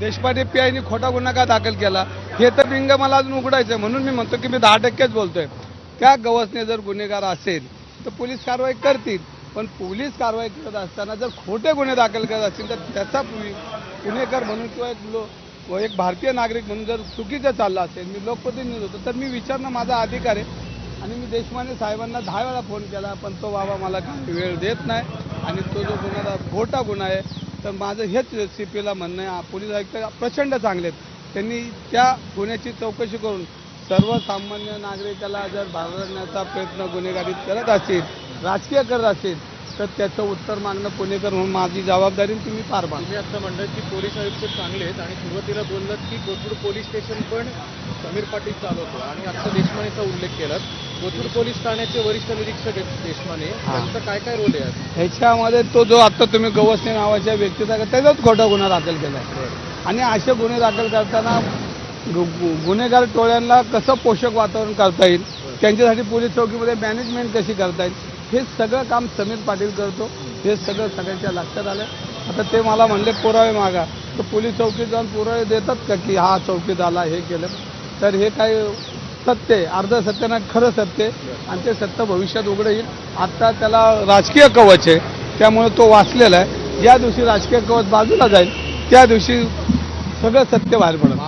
देशपांडे पीआयने खोटा गुन्हा का दाखल केला हे तर बिंग मला अजून उघडायचं आहे. म्हणून मी म्हणतो की मी 10%च बोलतोय. त्या गवसने जर गुन्हेगार असेल तर पोलीस कारवाई करतील, पण पोलीस कारवाई करत असताना जर खोटे गुन्हे दाखल करत असतील तर त्याचा पुणेकर म्हणून किंवा एक भारतीय नागरिक म्हणून जर चुकीचं चाललं असेल, मी लोकप्रतिनिधी होतो तर मी विचारणं माझा अधिकार आहे. आणि मी देशपांडे साहेबांना 10 वेळा फोन केला, पण तो बाबा मला काही वेळ देत नाही. आणि तो जो गुन्हा खोटा गुन्हा आहे, तर माझं हेच CPला म्हणणं आहे. पोलीस आयुक्त प्रचंड चांगले आहेत, त्यांनी त्या गुन्ह्याची चौकशी करून सर्वसामान्य नागरिकाला जर भागवण्याचा प्रयत्न गुन्हेगारीत करत असतील, राजकीय करत असेल, तर त्याचं उत्तर मागणं पुणेकर म्हणून माझी जबाबदारी तुम्ही पार पाडा. तुम्ही असं म्हणलं की पोलीस आयुक्त चांगले आहेत आणि सुरुवातीला बोललात की कोथरूड पोलीस स्टेशन पण समीर पाटील चालवतो आणि आता देशमानेचा उल्लेख केलात. कोथरूड पोलीस ठाण्याचे वरिष्ठ निरीक्षक आहेत देशमाने, त्यांचा काय काय रोल आहे? ह्याच्यामध्ये तो जो आता तुम्ही गवसने नावाच्या व्यक्तीचा त्याचाच खोटा गुन्हा दाखल केला आहे. आणि असे गुन्हे दाखल करताना गुन्हेगार टोळ्यांना कसं पोषक वातावरण करता येईल, त्यांच्यासाठी पोलीस चौकीमध्ये मॅनेजमेंट कशी करता येईल, हे सगळं काम समीर पाटील करतो. हे सगळं सगळ्यांच्या लक्षात आलं. आता ते मला म्हणले पुरावे मागा, तर पोलीस चौकीत जाऊन पुरावे देतात का की हा चौकीत आला हे केलं? तर हे काही सत्य आहे, अर्ध सत्य ना खरं सत्य आहे. आणि ते सत्य भविष्यात उघडं येईल. आता त्याला राजकीय कवच आहे, त्यामुळे तो वाचलेला आहे. ज्या दिवशी राजकीय कवच बाजूला जाईल त्या दिवशी सगळं सत्य बाहेर पडेल.